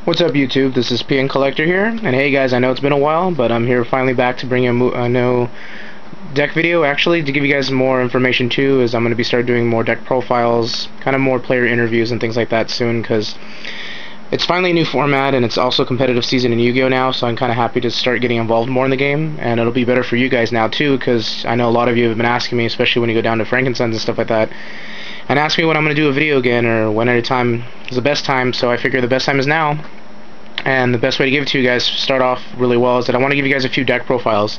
What's up, YouTube? This is PN Collector here, and hey guys, I know it's been a while, but I'm here finally back to bring you a new deck video. Actually, to give you guys more information too, is I'm going to be start doing more deck profiles, kind of more player interviews and things like that soon, because it's finally a new format, and it's also competitive season in Yu-Gi-Oh! Now, so I'm kind of happy to start getting involved more in the game, and it'll be better for you guys now too, because I know a lot of you have been asking me, especially when you go down to Frankenstein's and stuff like that, and ask me when I'm going to do a video again, or when at a time is the best time. So I figure the best time is now. And the best way to give it to you guys to start off really well is that I want to give you guys a few deck profiles,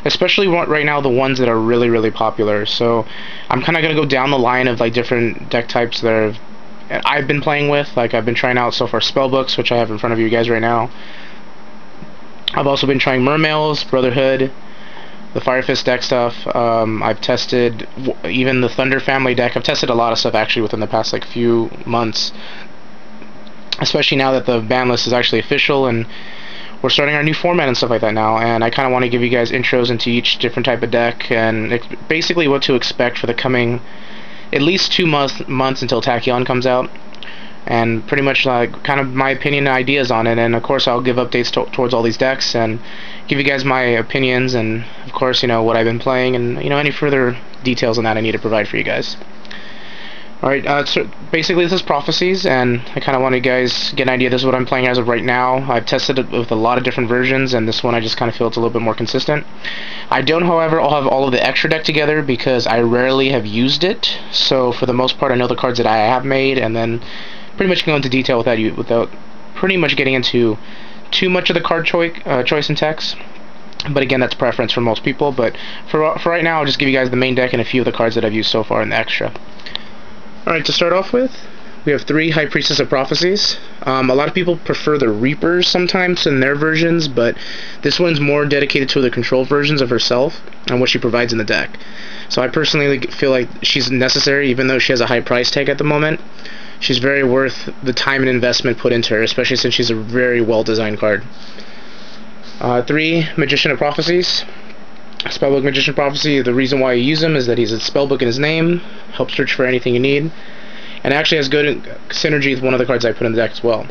especially right now the ones that are really popular. So I'm kind of going to go down the line of like different deck types that I've been playing with. Like I've been trying out so far Spellbooks, which I have in front of you guys right now. I've also been trying Mermails, Brotherhood, the Fire Fist deck stuff. I've tested even the Thunder family deck. I've tested a lot of stuff actually within the past like few months, especially now that the ban list is actually official and we're starting our new format and stuff like that now. And I kind of want to give you guys intros into each different type of deck and basically what to expect for the coming at least 2 months until Tachyon comes out, and pretty much like kind of my opinion and ideas on it. And of course I'll give updates towards all these decks and give you guys my opinions, and of course, you know, what I've been playing, and you know, any further details on that I need to provide for you guys. Alright, so basically this is Prophecies, and I kind of want you guys get an idea. This is what I'm playing as of right now. I've tested it with a lot of different versions, and this one I just kind of feel it's a little bit more consistent. I don't, however, I'll have all of the extra deck together because I rarely have used it. So for the most part, I know the cards that I have made, and then pretty much go into detail without pretty much getting into too much of the card choice and text. But again, that's preference for most people. But for right now, I'll just give you guys the main deck and a few of the cards that I've used so far in the extra. Alright, to start off with, we have 3 High Priestess of Prophecies. A lot of people prefer the Reapers sometimes in their versions, but this one's more dedicated to the control versions of herself and what she provides in the deck. So I personally feel like she's necessary, even though she has a high price tag at the moment. She's very worth the time and investment put into her, especially since she's a very well-designed card. 3 Magician of Prophecies. Spellbook Magician Prophecy, the reason why you use him is that he's a spellbook in his name, helps search for anything you need, and actually has good synergy with one of the cards I put in the deck as well.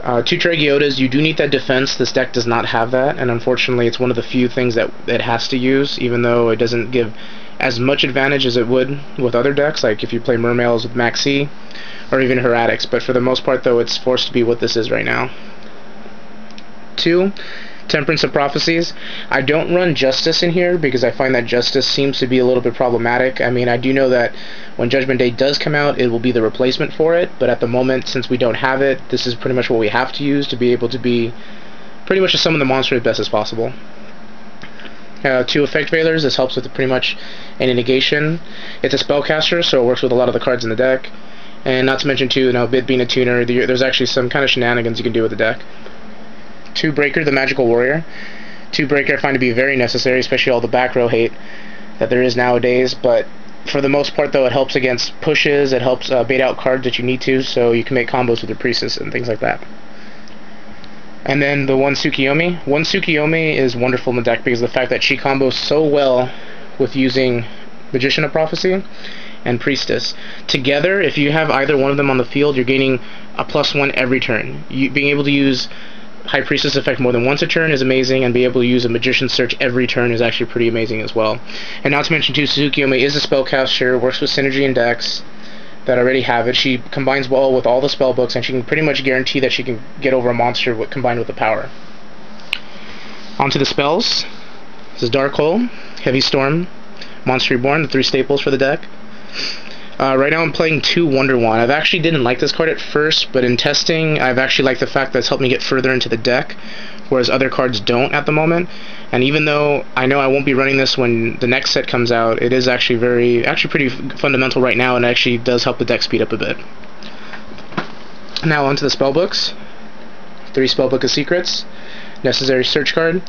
2 Tragiotas, you do need that defense. This deck does not have that, and unfortunately it's one of the few things that it has to use, even though it doesn't give as much advantage as it would with other decks, like if you play Mermails with Maxi, or even Heretics, but for the most part though, it's forced to be what this is right now. 2 Temperance of Prophecies. I don't run Justice in here because I find that Justice seems to be a little bit problematic. I mean, I do know that when Judgment Day does come out, it will be the replacement for it, but at the moment, since we don't have it, this is pretty much what we have to use to be able to be pretty much to summon the monster as best as possible. 2 Effect Veilers. This helps with pretty much any negation. It's a spellcaster, so it works with a lot of the cards in the deck. And not to mention too, you know, Bid being a tuner, there's actually some kind of shenanigans you can do with the deck. 2 Breaker, the Magical Warrior. 2 Breaker I find to be very necessary, especially all the back row hate that there is nowadays, but for the most part though, it helps against pushes, it helps bait out cards that you need to, so you can make combos with your Priestess and things like that. And then the 1 Tsukiyomi. 1 Tsukiyomi is wonderful in the deck because of the fact that she combos so well with using Magician of Prophecy and Priestess. Together, if you have either one of them on the field, you're gaining a +1 every turn. Being able to use High Priestess effect more than once a turn is amazing, and be able to use a Magician Search every turn is actually pretty amazing as well. And not to mention too, Tsukiyomi is a spellcaster, works with synergy in decks that already have it. She combines well with all the spellbooks, and she can pretty much guarantee that she can get over a monster combined with the power. Onto the spells. This is Dark Hole, Heavy Storm, Monster Reborn, the 3 staples for the deck. Right now I'm playing 2 Wonder Wand. I actually didn't like this card at first, but in testing I've actually liked the fact that it's helped me get further into the deck, whereas other cards don't at the moment. And even though I know I won't be running this when the next set comes out, it is actually pretty fundamental right now, and it actually does help the deck speed up a bit. Now onto the spellbooks. 3 Spellbook of Secrets, necessary search card.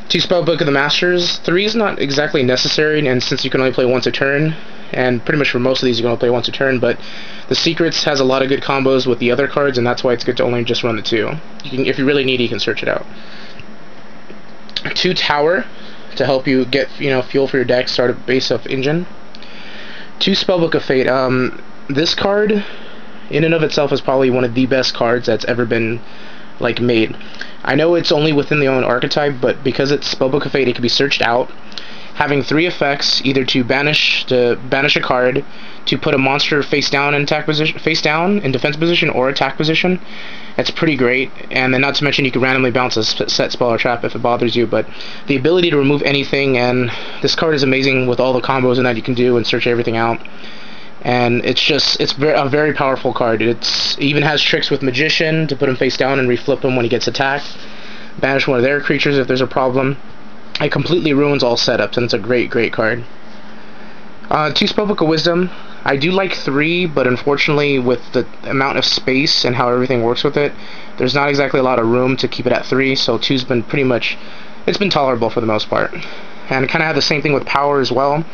2 Spellbook of the Masters. 3 is not exactly necessary, and since you can only play once a turn, and pretty much for most of these you can only play once a turn, but the Secrets has a lot of good combos with the other cards, and that's why it's good to only just run the 2. You can, if you really need it, you can search it out. 2 Tower to help you get, you know, fuel for your deck, start a base of engine. 2 Spellbook of Fate. This card in and of itself is probably one of the best cards that's ever been like made. I know it's only within the own archetype, but because it's Spellbook of Fate, it can be searched out. Having 3 effects, either to banish a card, to put a monster face down in defense position or attack position. That's pretty great. And then not to mention you can randomly bounce a set spell or trap if it bothers you, but the ability to remove anything, and this card is amazing with all the combos and that you can do and search everything out. And it's a very powerful card. It even has tricks with Magician to put him face down and reflip him when he gets attacked. Banish one of their creatures if there's a problem. It completely ruins all setups, and it's a great card. 2 Spellbook of Wisdom. I do like 3, but unfortunately with the amount of space and how everything works with it, there's not exactly a lot of room to keep it at 3, so 2's been it's been tolerable for the most part. And kind of have the same thing with Power as well.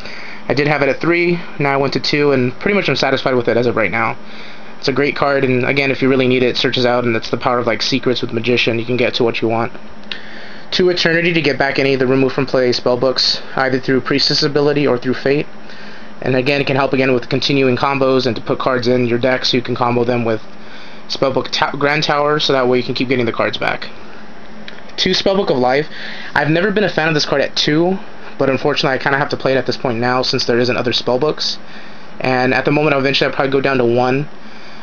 I did have it at 3, now I went to 2, and pretty much I'm satisfied with it as of right now. It's a great card, and again, if you really need it, it searches out, and it's the power of like secrets with Magician. You can get to what you want. 2 Eternity to get back any of the remove from play spellbooks, either through Priestess ability or through Fate. And again, it can help again with continuing combos and to put cards in your deck so you can combo them with Spellbook Grand Tower, so that way you can keep getting the cards back. 2 Spellbook of Life. I've never been a fan of this card at 2, but unfortunately I kind of have to play it at this point now since there isn't other spellbooks. And at the moment I'll probably go down to 1.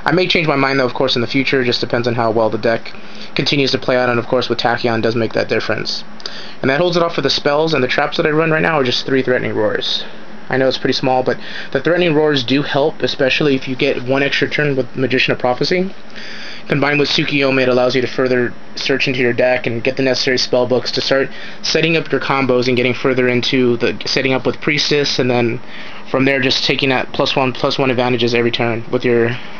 I may change my mind though, of course, in the future. It just depends on how well the deck continues to play out, and of course with Tachyon does make that difference. And that holds it off for the spells, and the traps that I run right now are just 3 Threatening Roars. I know it's pretty small, but the Threatening Roars do help, especially if you get 1 extra turn with Magician of Prophecy. Combined with Tsukiyomi, it allows you to further search into your deck and get the necessary spellbooks to start setting up your combos and getting further into the setting up with Priestess, and then from there just taking that +1/+1 advantages every turn with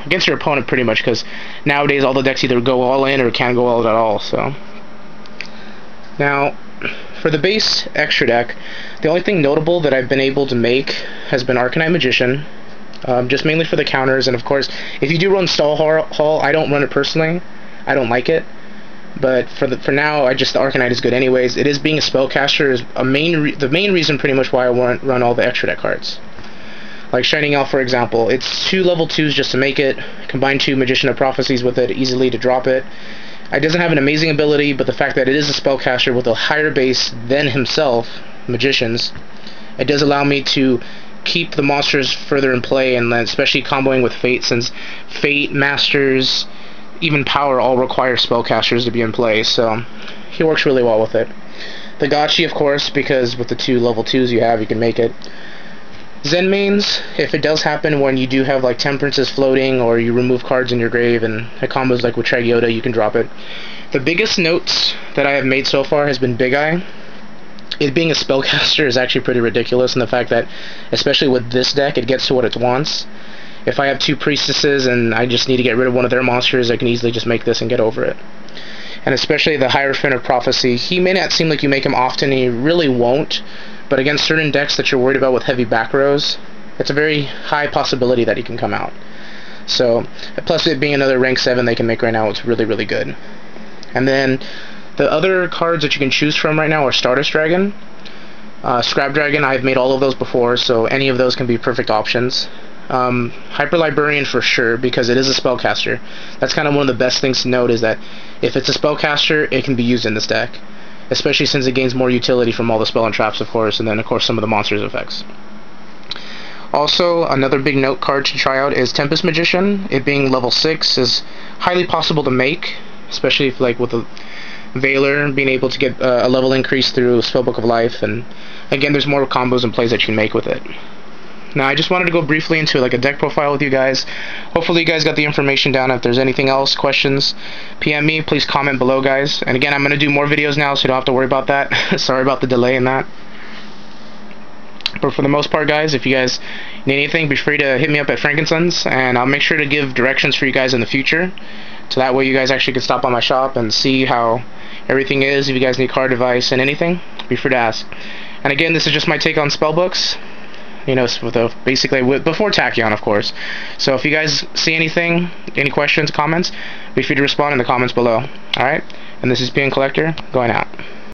against your opponent pretty much, because nowadays all the decks either go all in or can't go all at all. So now for the base extra deck, the only thing notable that I've been able to make has been Arcanine Magician, just mainly for the counters. And of course, if you do run Stall Hall, I don't run it personally. I don't like it. But for now, the Arcanine is good anyways. It is being a spellcaster is the main reason pretty much why I run all the extra deck cards. Like Shining Elf, for example, it's 2 level 2s just to make it. Combine 2 Magician of Prophecies with it easily to drop it. It doesn't have an amazing ability, but the fact that it is a spellcaster with a higher base than himself, Magician's, it does allow me to keep the monsters further in play, and especially comboing with Fate, since Fate, Masters, even Power all require spellcasters to be in play, so he works really well with it. The Gotchi, of course, because with the 2 level 2s you have, you can make it. Zen mains, if it does happen when you do have like Temperances floating, or you remove cards in your grave, and it combos like with Tragoda, you can drop it. The biggest notes that I have made so far has been Big Eye. It being a spellcaster is actually pretty ridiculous, in the fact that, especially with this deck, it gets to what it wants. If I have 2 Priestesses and I just need to get rid of one of their monsters, I can easily just make this and get over it. And especially the Hierophant of Prophecy, he may not seem like you make him often, and he really won't, but against certain decks that you're worried about with heavy back rows, it's a very high possibility that he can come out. So, plus it being another rank 7 they can make right now, it's really good. And then the other cards that you can choose from right now are Stardust Dragon, Scrap Dragon. I've made all of those before, so any of those can be perfect options. Hyper Librarian for sure, because it is a spellcaster. That's kind of one of the best things to note, is that if it's a spellcaster, it can be used in this deck, especially since it gains more utility from all the spell and traps, of course, and then of course some of the monsters effects. Also, another big note card to try out is Tempest Magician. It being level 6 is highly possible to make, especially if, like with the Veiler being able to get a level increase through Spellbook of Life, and again there's more combos and plays that you can make with it. Now I just wanted to go briefly into like a deck profile with you guys. Hopefully you guys got the information down. If there's anything else, questions, PM me, please comment below, guys. And again, I'm going to do more videos now, so you don't have to worry about that. Sorry about the delay in that. But for the most part, guys, if you guys need anything, be free to hit me up at Frankensons, and I'll make sure to give directions for you guys in the future, so that way you guys actually can stop by my shop and see how everything is. If you guys need card advice and anything, be free to ask. And again, this is just my take on spellbooks, you know, before Tachyon, of course. So if you guys see anything, any questions, comments, be free to respond in the comments below. Alright? And this is PN Collector, going out.